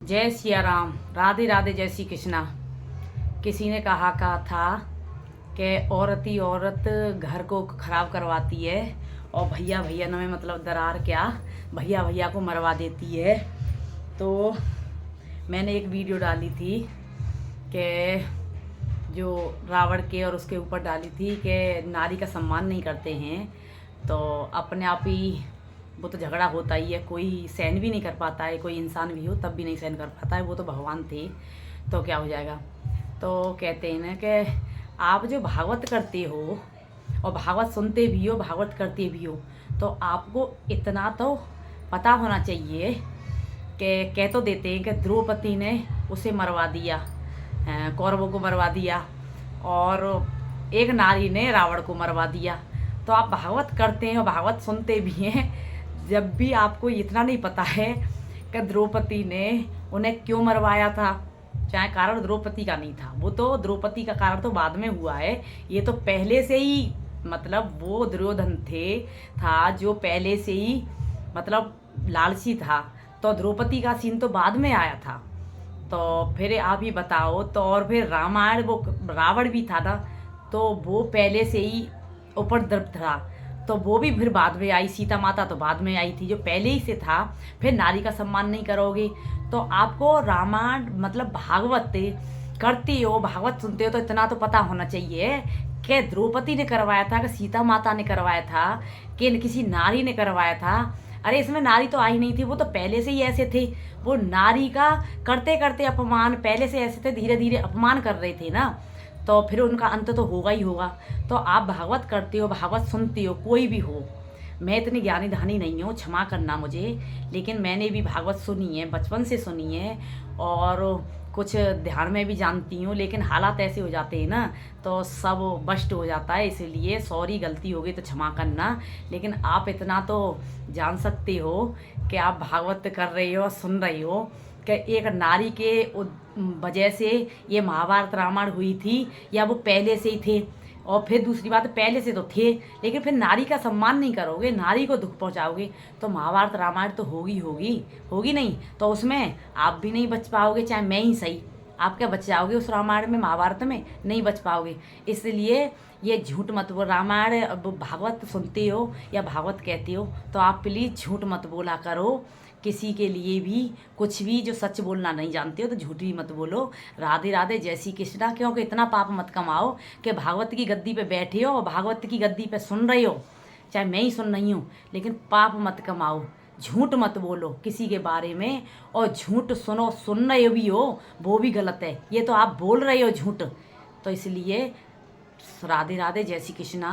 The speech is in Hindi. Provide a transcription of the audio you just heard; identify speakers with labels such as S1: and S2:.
S1: जय सिया राम, राधे राधे, जय श्री कृष्णा। किसी ने कहा था कि औरत ही औरत घर को खराब करवाती है और भैया भैया में मतलब दरार क्या, भैया भैया को मरवा देती है। तो मैंने एक वीडियो डाली थी कि जो रावण के और उसके ऊपर डाली थी कि नारी का सम्मान नहीं करते हैं तो अपने आप ही वो तो झगड़ा होता ही है। कोई सहन भी नहीं कर पाता है, कोई इंसान भी हो तब भी नहीं सहन कर पाता है। वो तो भगवान थे तो क्या हो जाएगा। तो कहते हैं ना कि आप जो भागवत करते हो और भागवत सुनते भी हो, भागवत करते भी हो, तो आपको इतना तो पता होना चाहिए कि कह तो देते हैं कि द्रौपदी ने उसे मरवा दिया, कौरवों को मरवा दिया और एक नारी ने रावण को मरवा दिया। तो आप भागवत करते हैं और भागवत सुनते भी हैं, जब भी आपको इतना नहीं पता है कि द्रौपदी ने उन्हें क्यों मरवाया था। चाहे कारण द्रौपदी का नहीं था, वो तो द्रौपदी का कारण तो बाद में हुआ है। ये तो पहले से ही मतलब वो दुर्योधन था जो पहले से ही मतलब लालची था, तो द्रौपदी का सीन तो बाद में आया था। तो फिर आप ही बताओ। तो और फिर रामायण वो रावण भी था ना, तो वो पहले से ही उपद्रव था, तो वो भी फिर बाद में आई। सीता माता तो बाद में आई थी, जो पहले ही से था। फिर नारी का सम्मान नहीं करोगे तो आपको रामायण मतलब भागवत करते हो, भागवत सुनते हो तो इतना तो पता होना चाहिए कि द्रौपदी ने करवाया था, कि सीता माता ने करवाया था, कि किसी नारी ने करवाया था। अरे इसमें नारी तो आई नहीं थी, वो तो पहले से ही ऐसे थे। वो नारी का करते करते अपमान पहले से ऐसे थे, धीरे धीरे अपमान कर रहे थे ना, तो फिर उनका अंत तो होगा ही होगा। तो आप भागवत करते हो, भागवत सुनते हो, कोई भी हो। मैं इतनी ज्ञानी धानी नहीं हूँ, क्षमा करना मुझे, लेकिन मैंने भी भागवत सुनी है, बचपन से सुनी है और कुछ ध्यान में भी जानती हूँ। लेकिन हालात ऐसे हो जाते हैं ना तो सब बस्ट हो जाता है, इसलिए सॉरी, गलती हो गई तो क्षमा करना। लेकिन आप इतना तो जान सकते हो कि आप भागवत कर रहे हो, सुन रहे हो कि एक नारी के वजह से ये महाभारत रामायण हुई थी, या वो पहले से ही थे। और फिर दूसरी बात, पहले से तो थे, लेकिन फिर नारी का सम्मान नहीं करोगे, नारी को दुख पहुंचाओगे, तो महाभारत रामायण तो होगी होगी होगी नहीं, तो उसमें आप भी नहीं बच पाओगे, चाहे मैं ही सही। आप क्या बच जाओगे उस रामायण में, महाभारत में नहीं बच पाओगे। इसलिए ये झूठ मत बोल। रामायण अब भागवत सुनते हो या भागवत कहते हो तो आप प्लीज़ झूठ मत बोला करो किसी के लिए भी। कुछ भी जो सच बोलना नहीं जानते हो तो झूठ भी मत बोलो। राधे राधे, जय श्री कृष्णा। क्योंकि इतना पाप मत कमाओ कि भागवत की गद्दी पे बैठे हो और भागवत की गद्दी पे सुन रहे हो, चाहे मैं ही सुन रही हूँ, लेकिन पाप मत कमाओ। झूठ मत बोलो किसी के बारे में, और झूठ सुन रहे भी हो वो भी गलत है। ये तो आप बोल रहे हो झूठ। तो इसलिए राधे राधे, जय श्री कृष्णा।